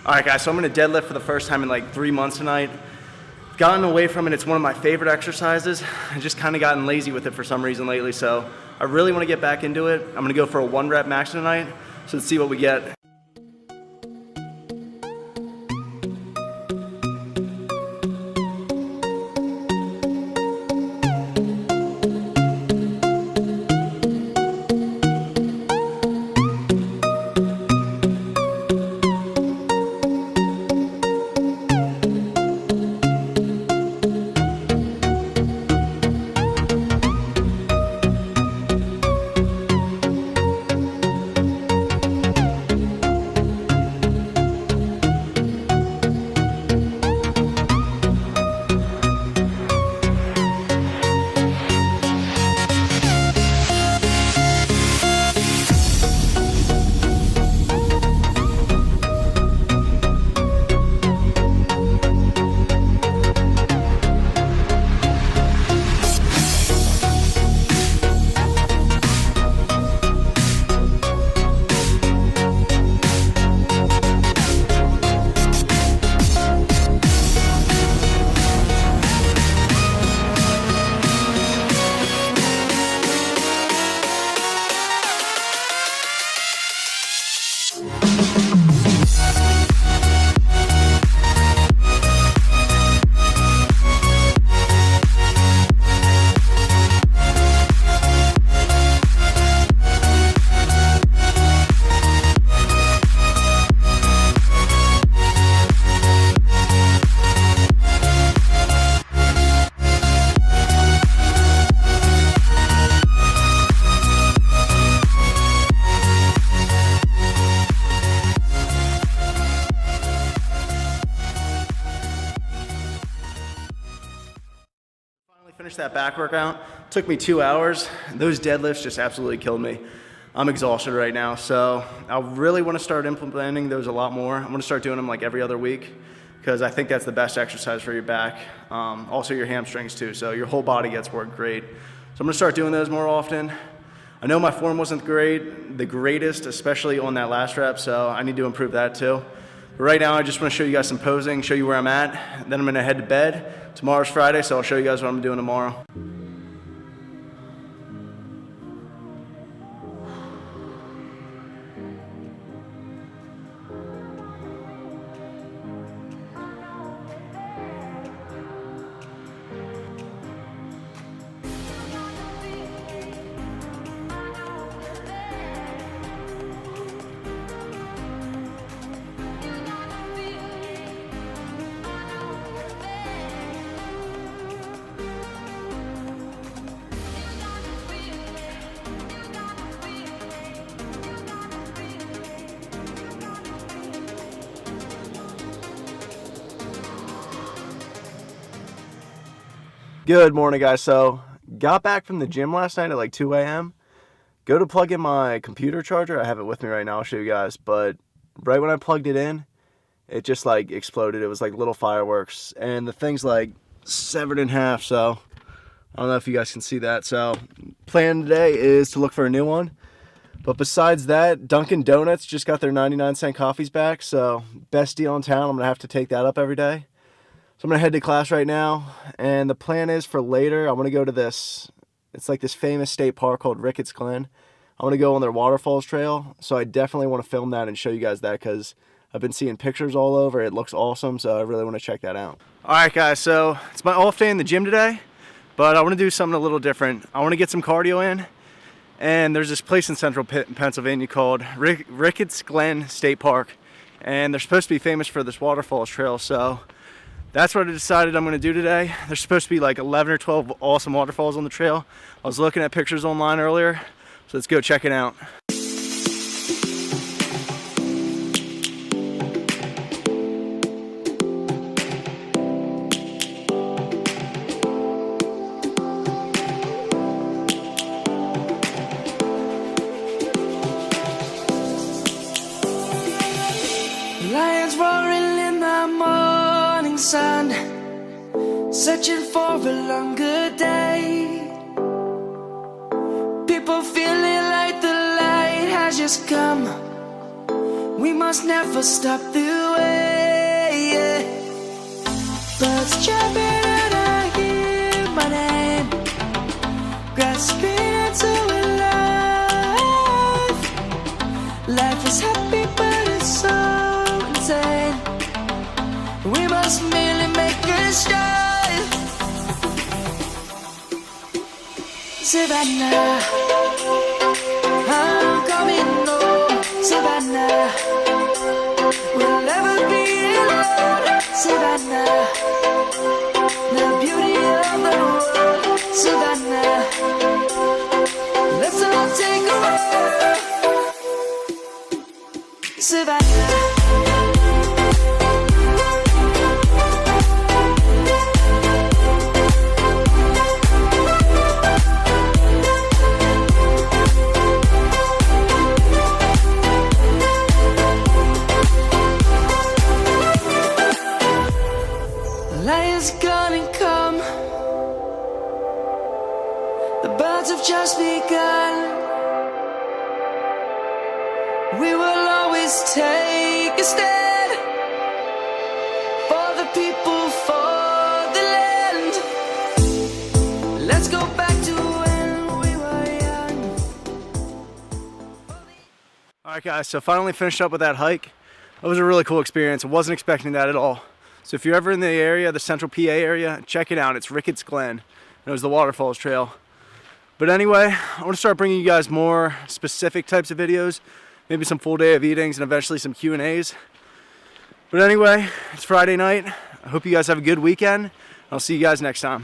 All right, guys, so I'm gonna deadlift for the first time in like 3 months tonight. Gotten away from it, it's one of my favorite exercises. I've just kind of gotten lazy with it for some reason lately, so I really wanna get back into it. I'm gonna go for a 1 rep max tonight, so let's see what we get. Finished that back workout. Took me 2 hours. Those deadlifts just absolutely killed me. I'm exhausted right now, so I really want to start implementing those a lot more. I'm going to start doing them like every other week because I think that's the best exercise for your back. Also your hamstrings too, so your whole body gets worked great. So I'm going to start doing those more often. I know my form wasn't the greatest, especially on that last rep, so I need to improve that too. But right now, I just want to show you guys some posing, show you where I'm at. Then I'm going to head to bed. Tomorrow's Friday, so I'll show you guys what I'm doing tomorrow. Good morning, guys. So got back from the gym last night at like 2 a.m. Go to plug in my computer charger. I have it with me right now. I'll show you guys. But right when I plugged it in, it just like exploded. It was like little fireworks. And the thing's like severed in half. So I don't know if you guys can see that. So plan today is to look for a new one. But besides that, Dunkin' Donuts just got their 99-cent coffees back. So best deal in town. I'm going to have to take that up every day. So I'm going to head to class right now, and the plan is for later, I want to go to this, it's like this famous state park called Ricketts Glen. I want to go on their Waterfalls trail, so I definitely want to film that and show you guys that because I've been seeing pictures all over. It looks awesome, so I really want to check that out. All right, guys, so it's my off day in the gym today, but I want to do something a little different. I want to get some cardio in, and there's this place in central Pennsylvania called Ricketts Glen State Park, and they're supposed to be famous for this Waterfalls trail, so that's what I decided I'm going to do today. There's supposed to be like 11 or 12 awesome waterfalls on the trail. I was looking at pictures online earlier, so let's go check it out. Lions roaring in the morning sun, searching for a longer day. People feeling like the light has just come. We must never stop the way. heart's jumping and I hear my name, grasping into life. Life is happy but it's so insane. We must merely make a stride. Savannah, I'm coming home. Savannah, we'll never be alone. Savannah, the beauty of the world. Savannah, let's all take a walk. Savannah. Lion's gonna come. The birds have just begun. We will always take a stand for the people, for the land. Let's go back to when we were young. Alright guys, so finally finished up with that hike. That was a really cool experience. I wasn't expecting that at all. So if you're ever in the area, the central PA area, check it out. It's Ricketts Glen. And it was the Waterfalls Trail. But anyway, I want to start bringing you guys more specific types of videos. Maybe some full day of eatings and eventually some Q&As. But anyway, it's Friday night. I hope you guys have a good weekend. I'll see you guys next time.